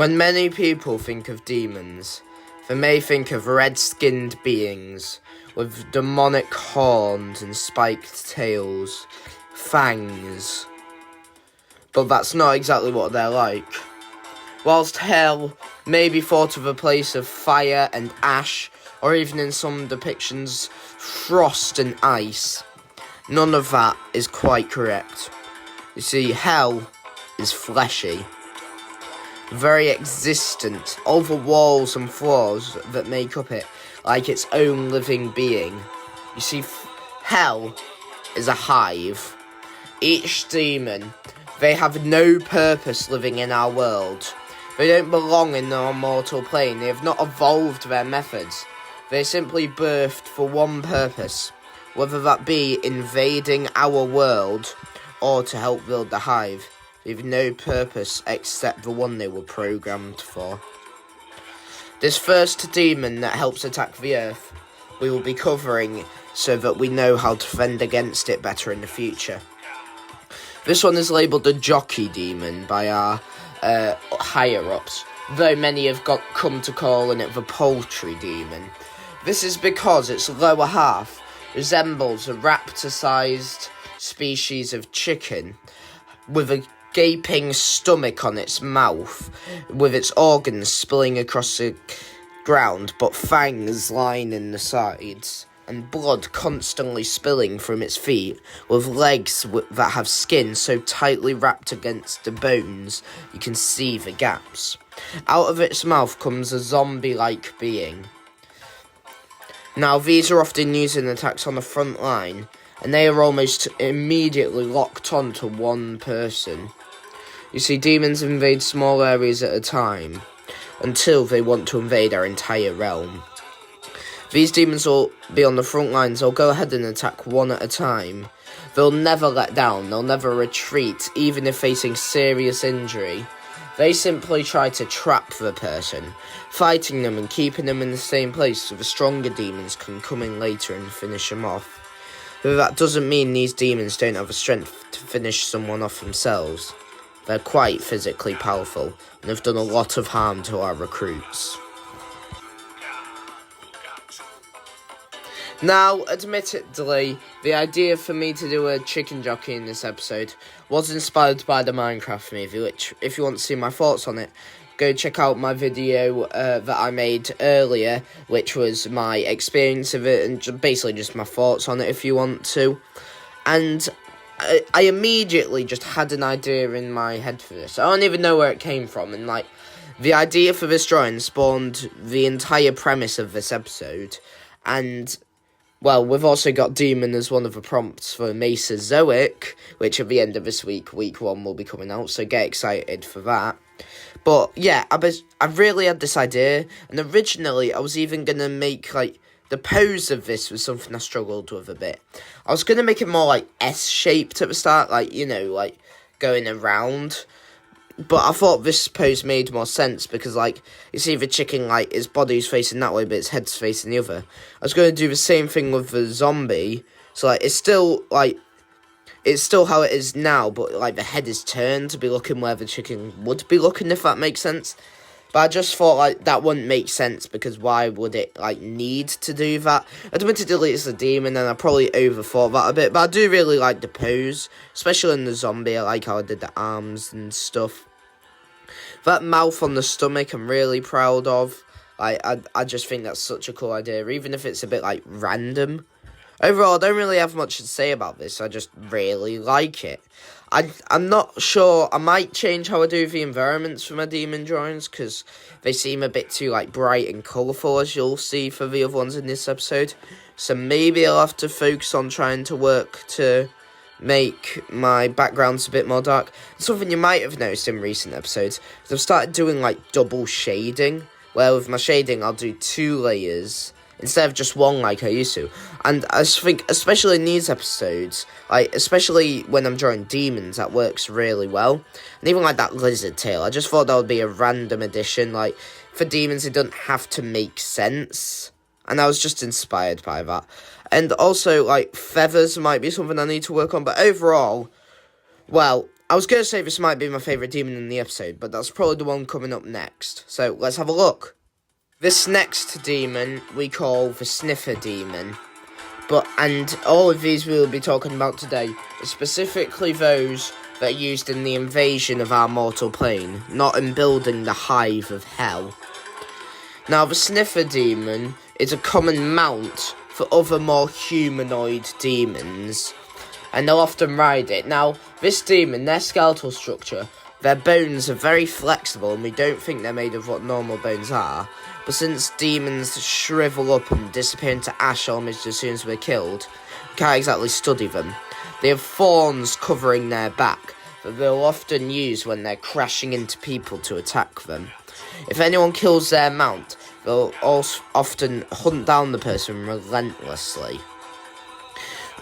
When many people think of demons, they may think of red-skinned beings with demonic horns and spiked tails, fangs. But that's not exactly what they're like. Whilst hell may be thought of a place of fire and ash, or even in some depictions, frost and ice, none of that is quite correct. You see, hell is fleshy, very existent, all the walls and floors that make up it, like its own living being. You see, hell is a hive. Each demon, they have no purpose living in our world. They don't belong in our mortal plane. They have not evolved their methods. They're simply birthed for one purpose, whether that be invading our world or to help build the hive. They have no purpose except the one they were programmed for. This first demon that helps attack the earth, we will be covering so that we know how to fend against it better in the future. This one is labelled the jockey demon by our higher-ups, though many have come to calling it the poultry demon. This is because its lower half resembles a raptor-sized species of chicken with a gaping stomach on its mouth, with its organs spilling across the ground, but fangs lining the sides, and blood constantly spilling from its feet, with legs that have skin so tightly wrapped against the bones you can see the gaps. Out of its mouth comes a zombie-like being. Now, these are often used in attacks on the front line, and they are almost immediately locked onto one person. You see, demons invade small areas at a time, until they want to invade our entire realm. These demons will be on the front lines. They'll go ahead and attack one at a time. They'll never let down. They'll never retreat, even if facing serious injury. They simply try to trap the person, fighting them and keeping them in the same place so the stronger demons can come in later and finish them off. But that doesn't mean these demons don't have the strength to finish someone off themselves. They're quite physically powerful and have done a lot of harm to our recruits. Now, admittedly, the idea for me to do a chicken jockey in this episode was inspired by the Minecraft movie, which, if you want to see my thoughts on it, go check out my video that I made earlier, which was my experience of it, and basically just my thoughts on it if you want to. And I immediately just had an idea in my head for this. I don't even know where it came from, and the idea for this drawing spawned the entire premise of this episode, and well, we've also got Demon as one of the prompts for Mesozoic, which at the end of this week, week 1, will be coming out, so get excited for that. But yeah, I really had this idea, and originally I was even going to make, the pose of this was something I struggled with a bit. I was going to make it more, S-shaped at the start, going around. But I thought this pose made more sense because, you see the chicken, its body's facing that way, but its head's facing the other. I was going to do the same thing with the zombie. So, it's still how it is now, but, the head is turned to be looking where the chicken would be looking, if that makes sense. But I just thought, that wouldn't make sense because why would it, need to do that? Admittedly, it's a demon, and I probably overthought that a bit. But I do really like the pose, especially in the zombie. I like how I did the arms and stuff. That mouth on the stomach, I'm really proud of. I just think that's such a cool idea, even if it's a bit, random. Overall, I don't really have much to say about this. I just really like it. I'm not sure. I might change how I do the environments for my demon drawings, because they seem a bit too, bright and colourful, as you'll see for the other ones in this episode. So maybe I'll have to focus on trying to work to make my backgrounds a bit more dark. Something you might have noticed in recent episodes is I've started doing double shading, where with my shading I'll do 2 layers instead of just one like I used to. And I think, especially in these episodes, especially when I'm drawing demons, that works really well. And even that lizard tail, I just thought that would be a random addition. For demons, it doesn't have to make sense. And I was just inspired by that. And also, feathers might be something I need to work on. But overall, well, I was going to say this might be my favourite demon in the episode, but that's probably the one coming up next. So, let's have a look. This next demon we call the sniffer demon. And all of these we will be talking about today are specifically those that are used in the invasion of our mortal plane, not in building the hive of hell. Now, the sniffer demon is a common mount for other more humanoid demons, and they'll often ride it. Now, this demon, their skeletal structure, their bones are very flexible, and we don't think they're made of what normal bones are. But since demons shrivel up and disappear into ash almost as soon as we're killed, we can't exactly study them. They have thorns covering their back that they'll often use when they're crashing into people to attack them. If anyone kills their mount, they'll also often hunt down the person relentlessly.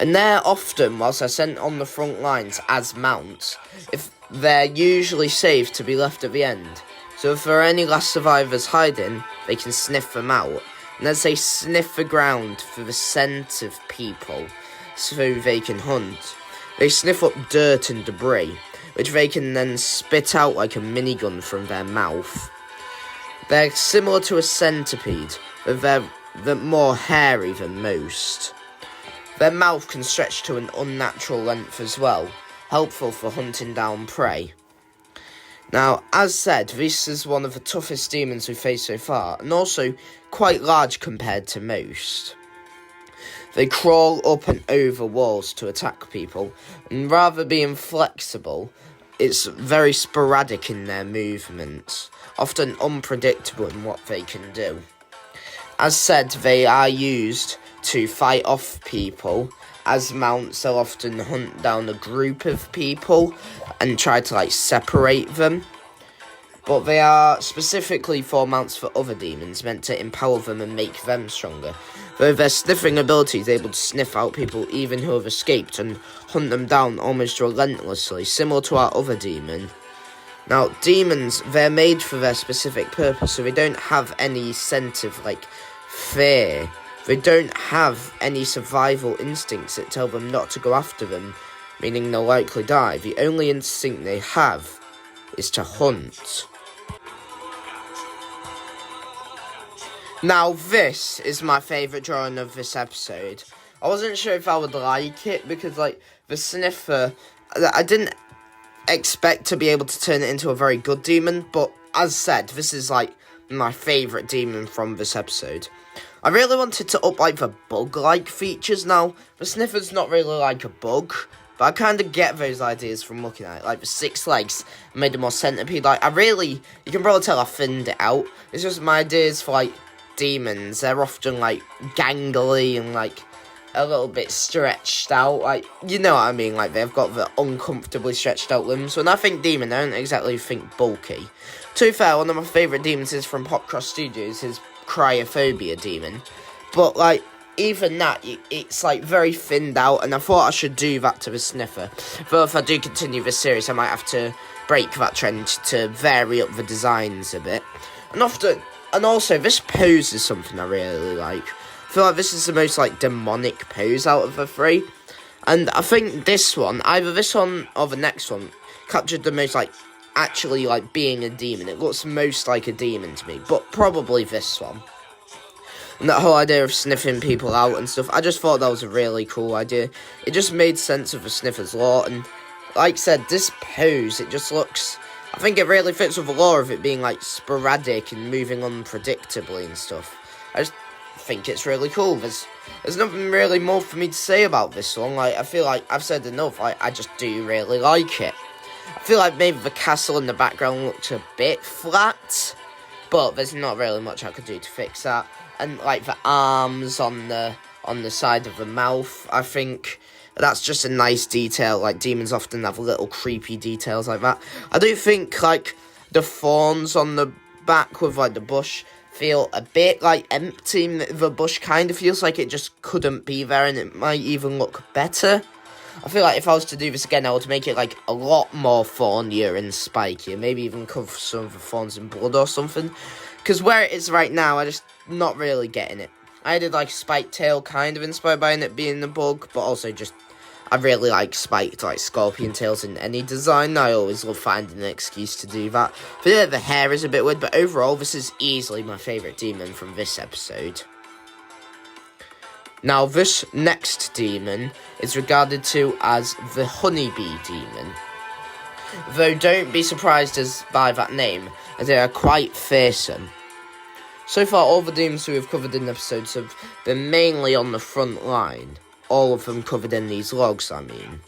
And they're often, whilst they're sent on the front lines as mounts, if they're usually safe to be left at the end. So if there are any last survivors hiding, they can sniff them out. And as they sniff the ground for the scent of people, so they can hunt, they sniff up dirt and debris, which they can then spit out like a minigun from their mouth. They're similar to a centipede, but they're more hairy than most. Their mouth can stretch to an unnatural length as well, helpful for hunting down prey. Now, as said, this is one of the toughest demons we've faced so far, and also quite large compared to most. They crawl up and over walls to attack people, and rather being flexible, it's very sporadic in their movements, often unpredictable in what they can do. As said, they are used to fight off people. As mounts, they'll often hunt down a group of people and try to separate them. But they are specifically for mounts for other demons, meant to empower them and make them stronger. Though their sniffing ability is able to sniff out people even who have escaped and hunt them down almost relentlessly, similar to our other demon. Now, demons, they're made for their specific purpose, so they don't have any sense of fear. They don't have any survival instincts that tell them not to go after them, meaning they'll likely die. The only instinct they have is to hunt. Now, this is my favourite drawing of this episode. I wasn't sure if I would like it, because, the sniffer, I didn't expect to be able to turn it into a very good demon, but as said, this is, my favourite demon from this episode. I really wanted to up the bug-like features. Now, the sniffer's not really like a bug, but I kind of get those ideas from looking at it. The 6 legs made it more centipede. You can probably tell I thinned it out. It's just my ideas for demons. They're often gangly and a little bit stretched out. You know what I mean? They've got the uncomfortably stretched out limbs. When I think demon, I don't exactly think bulky. To be fair, one of my favourite demons is from Popcross Studios, his cryophobia demon, but even that, it's very thinned out, and I thought I should do that to the sniffer. Though if I do continue this series, I might have to break that trend to vary up the designs a bit. And also this pose is something I really like. I feel this is the most demonic pose out of the 3, and I think this one, either this one or the next one, captured the most actually being a demon. It looks most like a demon to me, but probably this one. And that whole idea of sniffing people out and stuff, I just thought that was a really cool idea. It just made sense of the sniffer's lore, and like I said, this pose, it just looks, I think it really fits with the lore of it being sporadic and moving unpredictably and stuff. I just think it's really cool. There's nothing really more for me to say about this one. I feel like I've said enough. I just do really like it. I feel maybe the castle in the background looked a bit flat, but there's not really much I could do to fix that. And the arms on the side of the mouth, I think that's just a nice detail. Demons often have little creepy details like that. I do think the thorns on the back with the bush feel a bit empty. The bush kind of feels like it just couldn't be there, and it might even look better. I feel if I was to do this again, I would make it a lot more thornier and spikier. Maybe even cover some of the thorns in blood or something. Because where it is right now, I just not really getting it. I did spiked tail, kind of inspired by it being the bug, but also just I really like spiked like scorpion tails in any design. I always love finding an excuse to do that. But yeah, the hair is a bit weird, but overall this is easily my favourite demon from this episode. Now this next demon is regarded to as the honeybee demon. Though don't be surprised by that name, as they are quite fearsome. So far all the demons we have covered in episodes have been mainly on the front line. All of them covered in these logs, I mean.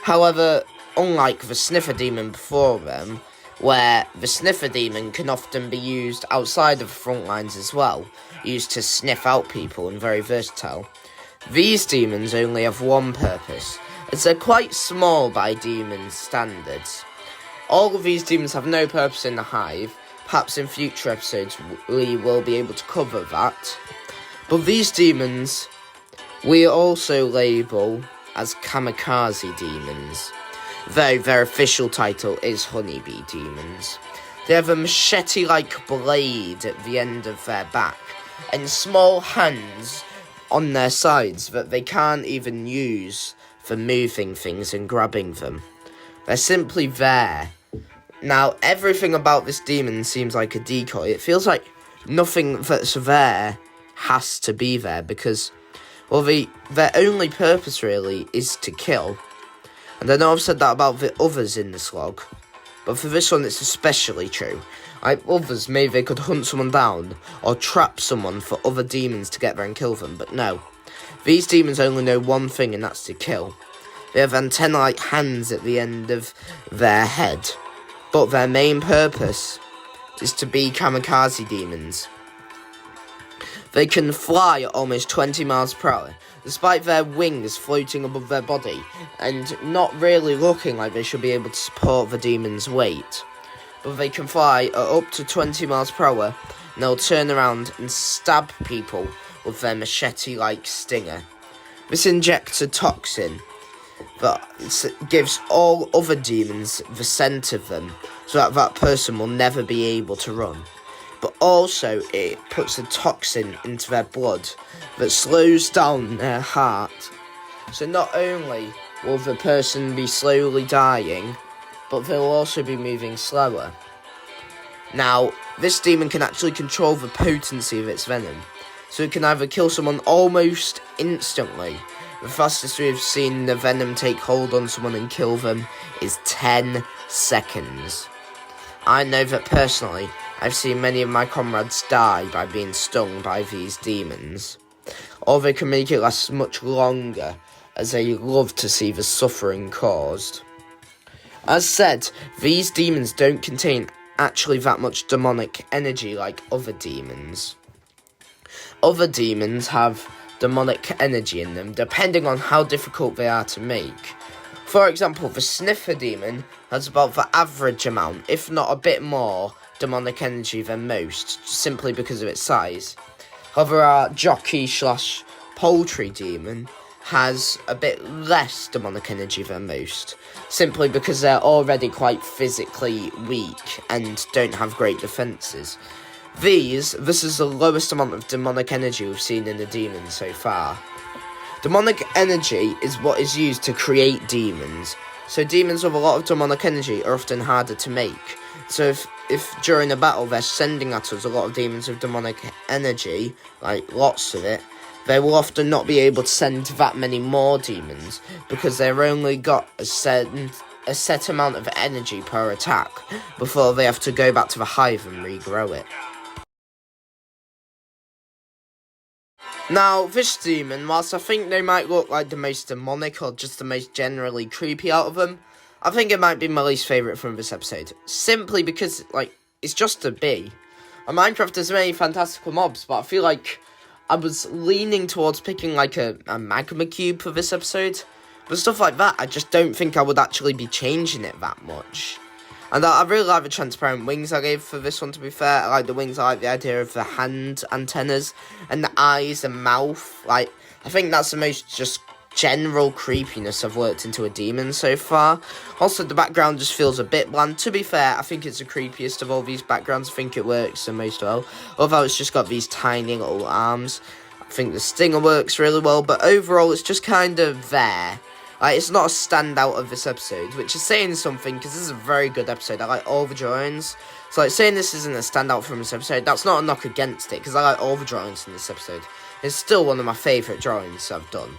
However, unlike the sniffer demon before them, where the sniffer demon can often be used outside of the front lines as well, used to sniff out people and very versatile, these demons only have one purpose, as they're quite small by demon standards. All of these demons have no purpose in the hive. Perhaps in future episodes we will be able to cover that. But these demons we also label as kamikaze demons, though their official title is honeybee demons. They have a machete-like blade at the end of their back, and small hands on their sides that they can't even use for moving things and grabbing them. They're simply there. Now, everything about this demon seems like a decoy. It feels like nothing that's there has to be there, because well, their only purpose really is to kill. And I know I've said that about the others in this log, but for this one it's especially true. Like others, maybe they could hunt someone down, or trap someone for other demons to get there and kill them, but no. These demons only know one thing, and that's to kill. They have antenna-like hands at the end of their head, but their main purpose is to be kamikaze demons. They can fly at almost 20 miles per hour, despite their wings floating above their body, and not really looking like they should be able to support the demon's weight. But they can fly at up to 20 miles per hour, and they'll turn around and stab people with their machete-like stinger. This injects a toxin that gives all other demons the scent of them, so that that person will never be able to run. But also it puts a toxin into their blood that slows down their heart. So not only will the person be slowly dying, but they'll also be moving slower. Now, this demon can actually control the potency of its venom, so it can either kill someone almost instantly. The fastest we've seen the venom take hold on someone and kill them is 10 seconds. I know that personally, I've seen many of my comrades die by being stung by these demons. Or they can make it last much longer, as they love to see the suffering caused. As said, these demons don't contain actually that much demonic energy like other demons. Other demons have demonic energy in them, depending on how difficult they are to make. For example, the sniffer demon has about the average amount, if not a bit more, demonic energy than most, simply because of its size. However, our jockey/poultry demon has a bit less demonic energy than most, simply because they're already quite physically weak and don't have great defences. This is the lowest amount of demonic energy we've seen in a demon so far. Demonic energy is what is used to create demons, so demons with a lot of demonic energy are often harder to make. So if during a battle they're sending at us a lot of demons with demonic energy, like lots of it, they will often not be able to send that many more demons, because they've only got a set amount of energy per attack before they have to go back to the hive and regrow it. Now, this demon, whilst I think they might look like the most demonic or just the most generally creepy out of them, I think it might be my least favourite from this episode. Simply because, it's just a bee. On Minecraft there's many fantastical mobs, but I feel like I was leaning towards picking, a magma cube for this episode. But stuff like that, I just don't think I would actually be changing it that much. And I really like the transparent wings I gave for this one, to be fair. I like the wings, I like the idea of the hand antennas, and the eyes and mouth. I think that's the most just general creepiness I've worked into a demon so far. Also, the background just feels a bit bland. To be fair, I think it's the creepiest of all these backgrounds. I think it works the most well. Although it's just got these tiny little arms. I think the stinger works really well, but overall it's just kind of there. Like, it's not a standout of this episode, which is saying something, because this is a very good episode. I like all the drawings. So, like, saying this isn't a standout from this episode, that's not a knock against it, because I like all the drawings in this episode. It's still one of my favourite drawings I've done.